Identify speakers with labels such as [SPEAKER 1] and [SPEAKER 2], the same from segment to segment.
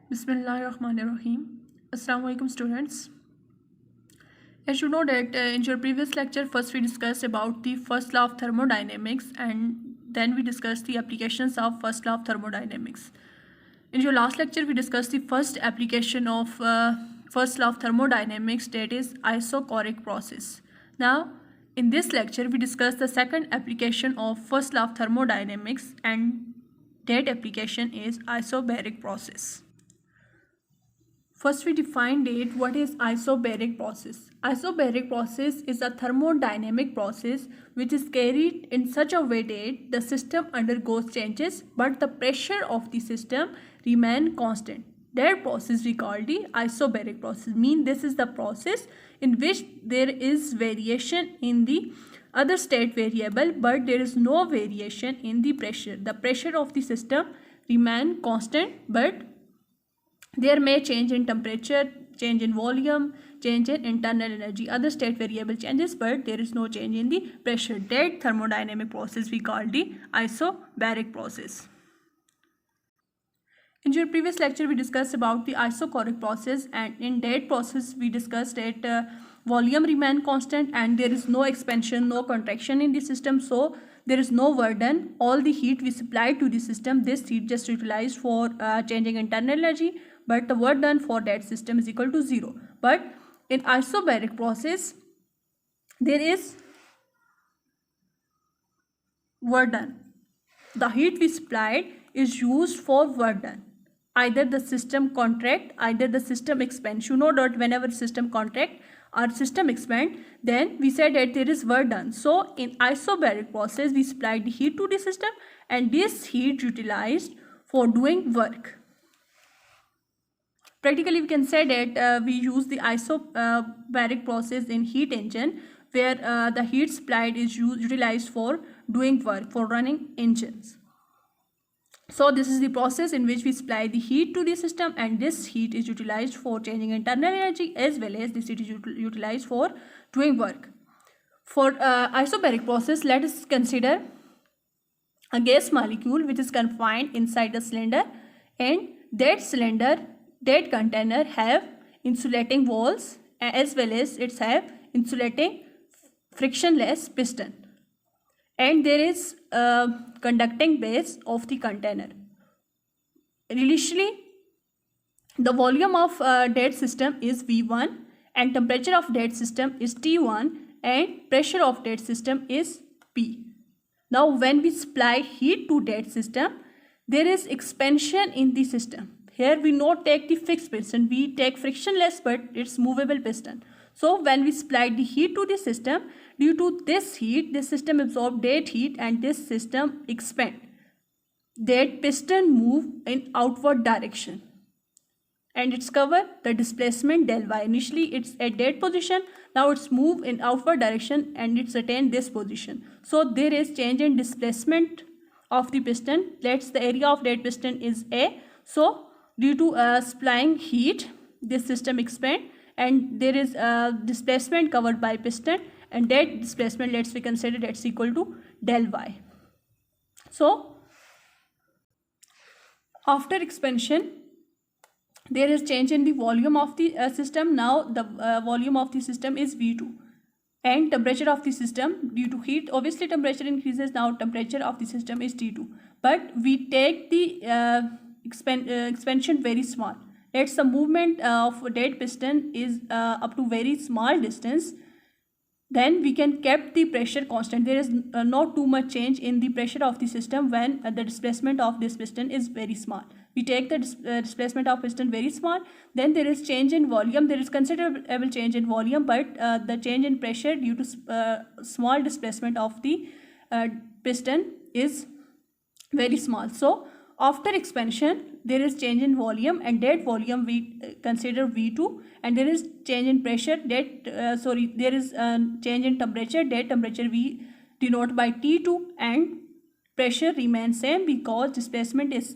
[SPEAKER 1] Bismillahirrahmanirrahim. Assalamu alaikum students. As you know that in your previous lecture, first we discussed about the first law of thermodynamics and then we discussed the applications of first law of thermodynamics. In your last lecture, we discussed the first application of first law of thermodynamics, that is isochoric process. Now, in this lecture, we discussed the second application of first law of thermodynamics and that application is isobaric process. First, we defined it. What is isobaric process? Isobaric process is a thermodynamic process which is carried in such a way that the system undergoes changes, but the pressure of the system remain constant. That process we call the isobaric process. Mean this is the process in which there is variation in the other state variable, but there is no variation in the pressure. The pressure of the system remain constant, but there may change in temperature, change in volume, change in internal energy, other state variable changes, but there is no change in the pressure. That thermodynamic process we call the isobaric process. In your previous lecture, we discussed about the isochoric process, and in that process, we discussed that volume remain constant and there is no expansion, no contraction in the system. So there is no work done. All the heat we supplied to the system, this heat just utilized for changing internal energy, but the work done for that system is equal to 0. But in isobaric process, there is work done. The heat we supplied is used for work done. Either the system contract, either the system expands. You know that whenever system contract or system expand, then we said that there is work done. So in isobaric process, we supplied the heat to the system and this heat utilized for doing work. Practically, we can say that we use the isobaric process in heat engine, where the heat supplied is utilized for doing work, for running engines. So this is the process in which we supply the heat to the system, and this heat is utilized for changing internal energy as well as this heat is utilized for doing work. For isobaric process, let us consider a gas molecule which is confined inside a cylinder, and that container have insulating walls as well as it have insulating frictionless piston, and there is a conducting base of the container. Initially, the volume of that system is V1 and temperature of that system is T1 and pressure of that system is P. Now when we supply heat to that system, there is expansion in the system. Here we not take the fixed piston, we take frictionless but it's movable piston. So when we supply the heat to the system, due to this heat, this system absorb that heat and this system expand. That piston move in outward direction and it's cover the displacement del y. Initially it's at that position, now it's move in outward direction and it's attain this position. So there is change in displacement of the piston. Let's the area of that piston is A. So due to supplying heat, this system expand and there is a displacement covered by piston, and that displacement, let's we consider that's equal to del y. So after expansion, there is change in the volume of the system. Now the volume of the system is V2 and temperature of the system, due to heat obviously temperature increases, now temperature of the system is T2, but we take the expansion very small. Let's the movement of that piston is up to very small distance, then we can keep the pressure constant. There is not too much change in the pressure of the system when the displacement of this piston is very small. We take the displacement of piston very small, then there is change in volume. There is considerable change in volume, but the change in pressure due to small displacement of the piston is very small. So after expansion, there is change in volume and that volume we consider V2, and there is change in pressure that there is change in temperature, that temperature we denote by T2, and pressure remains same because displacement is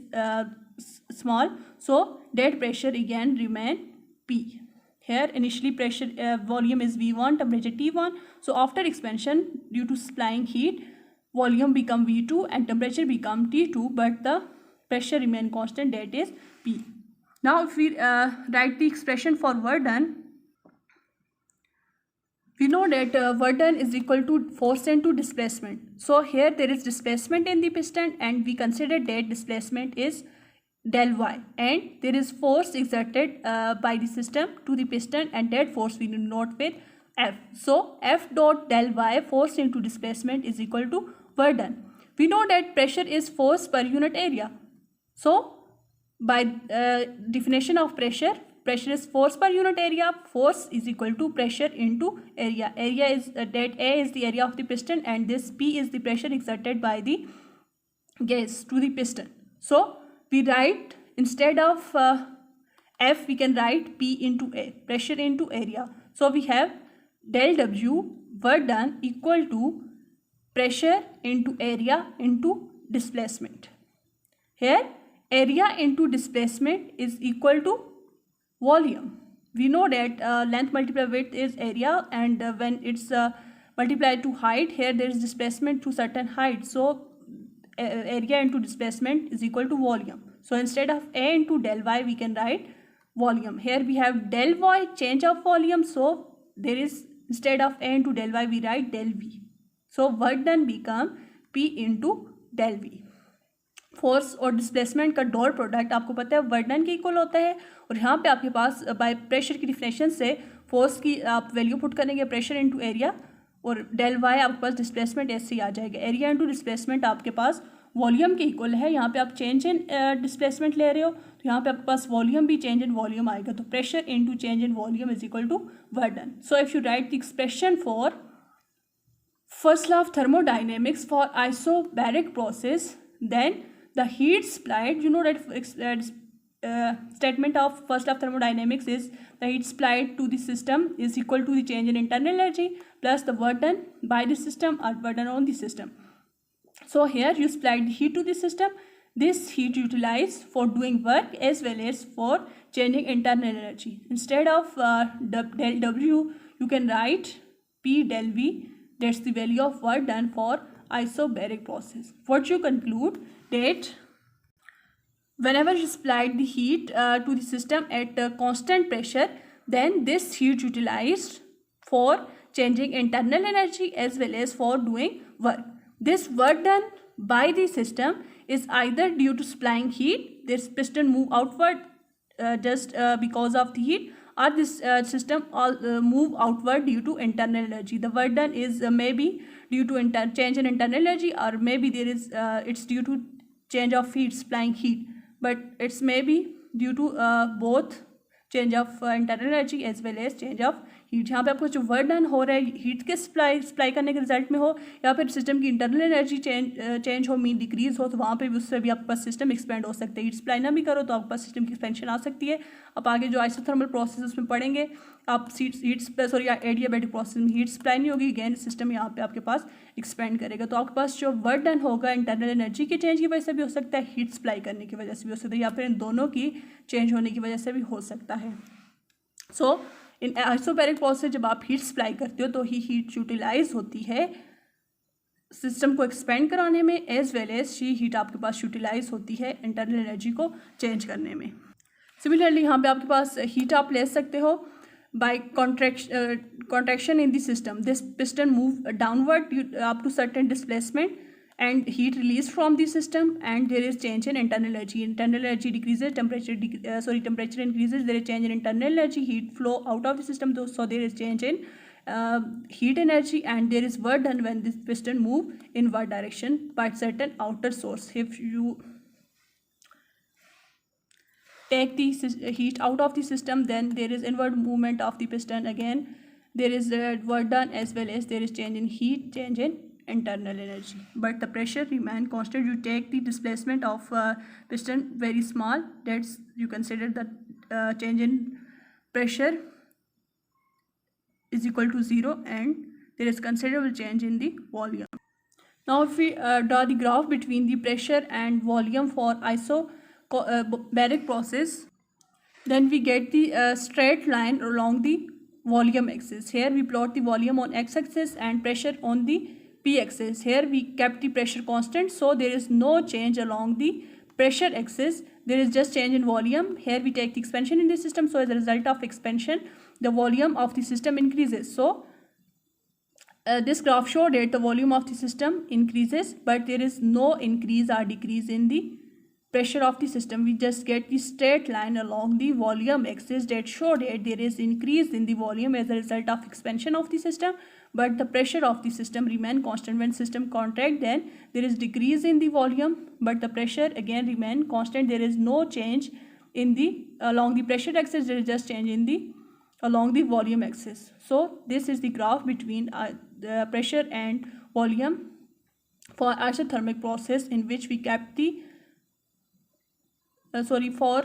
[SPEAKER 1] small, so that pressure again remain P. Here initially pressure volume is V1, temperature T1. So after expansion, due to supplying heat, volume become V2 and temperature become T2, but the pressure remain constant, that is P. Now if we write the expression for work done, we know that work done is equal to force into displacement. So here there is displacement in the piston and we consider that displacement is del y, and there is force exerted by the system to the piston, and that force we denote with F. So F dot del y, force into displacement, is equal to work done. We know that pressure is force per unit area. So by definition of pressure, pressure is force per unit area. Force is equal to pressure into area. Area is that A is the area of the piston and this P is the pressure exerted by the gas to the piston. So we write, instead of F, we can write P into A, pressure into area. So we have del W, work done, equal to pressure into area into displacement. Here area into displacement is equal to volume. We know that length multiplied width is area, and when it's multiplied to height, here there is displacement to certain height. So area into displacement is equal to volume. So instead of A into del y, we can write volume. Here we have del y, change of volume. So there is, instead of A into del y, we write del v. So work done become P into del v. Force और displacement का dot product आपको पता है work done के equal होता है, और यहाँ पे आपके पास बाय प्रेशर की डिफिनेशन से फोर्स की आप वैल्यू पुट करेंगे प्रेशर इनटू एरिया, और डेल वाई आपके पास डिस्प्लेसमेंट ऐसे ही आ जाएगा. एरिया इनटू डिस्प्लेसमेंट आपके पास वॉल्यूम के इक्वल है. यहाँ पे आप चेंज इन डिस्प्लेसमेंट ले रहे हो तो यहाँ पे आपके पास वॉल्यूम भी चेंज इन वॉल्यूम आएगा. तो pressure into change in volume is equal to work done. So if you write the expression for first law of thermodynamics for isobaric process, then the heat supplied, you know that statement of first law of thermodynamics is the heat supplied to the system is equal to the change in internal energy plus the work done by the system or work done on the system. So here you supplied the heat to the system. This heat utilized for doing work as well as for changing internal energy. Instead of del W, you can write P del V. That's the value of work done for isobaric process. What you conclude, that whenever you supplied the heat to the system at constant pressure, then this heat utilized for changing internal energy as well as for doing work. This work done by the system is either due to supplying heat, this piston move outward just because of the heat, or this system move outward due to internal energy. The work done is maybe due to change in internal energy, or maybe there is it's due to change of heat, supplying heat, but it's maybe due to both change of internal energy as well as change of heat. यहाँ पे आपको जो work done हो रहा है heat के supply करने के रिजल्ट में हो, या फिर सिस्टम की इंटरनल एनर्जी चेंज हो, मीन डिक्रीज हो, तो वहाँ पे भी उससे भी आपके पास सिस्टम एक्सपेंड हो सकते हैं. हीट सप्लाई ना भी करो तो आपके पास सिस्टम की एक्सपेंशन आ सकती है. आप आगे जो आइसोथर्मल प्रोसेस उसमें पढ़ेंगे, आप एडियाबैटिक प्रोसेस में हीट सप्लाई नहीं होगी, अगेन सिस्टम यहाँ पे आपके पास एक्सपेंड करेगा. तो आपके पास जो वर्क डन होगा इंटरनल एनर्जी के चेंज की वजह से भी हो सकता है, हीट सप्लाई करने की वजह से भी हो सकता है, या फिर इन दोनों की चेंज होने की वजह से भी हो सकता है. सो इन आइसोबैरिक प्रोसेस जब आप हीट सप्लाई करते हो तो ही हीट यूटिलाइज होती है सिस्टम को एक्सपेंड कराने में, एज वेल एज हीट आपके पास यूटिलाइज होती है इंटरनल एनर्जी को चेंज करने में. सिमिलरली यहाँ पे आपके पास हीट आप ले सकते हो by contraction in the system. This piston move downward up to certain displacement and heat released from the system, and there is change in internal energy. Internal energy decreases, temperature increases, there is change in internal energy, heat flow out of the system, so there is change in heat energy, and there is work done when this piston move inward direction by certain outer source. If you take the heat out of the system, then there is inward movement of the piston, again there is work done as well as there is change in heat, change in internal energy, but the pressure remain constant. You take the displacement of piston very small, that's you consider that change in pressure is equal to 0, and there is considerable change in the volume. Now if we draw the graph between the pressure and volume for isobaric process, then we get the straight line along the volume axis. Here we plot the volume on x-axis and pressure on the p-axis. Here we kept the pressure constant, so there is no change along the pressure axis there is just change in volume. Here we take the expansion in the system. So as a result of expansion, the volume of the system increases. So this graph showed that the volume of the system increases, but there is no increase or decrease in the pressure of the system. We just get the straight line along the volume axis that show that there is increase in the volume as a result of expansion of the system, but the pressure of the system remain constant. When system contract, then there is decrease in the volume, but the pressure again remain constant. There is no change in the along the pressure axis. There is just change in the along the volume axis. So this is the graph between the pressure and volume for isothermic process in which we kept the for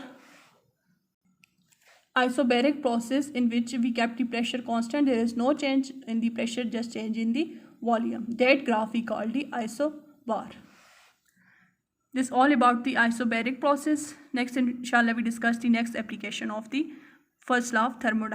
[SPEAKER 1] isobaric process in which we kept the pressure constant. There is no change in the pressure, just change in the volume. That graph we call the isobar. This all about the isobaric process. Next, inshallah, we discuss the next application of the first law of thermodynamics.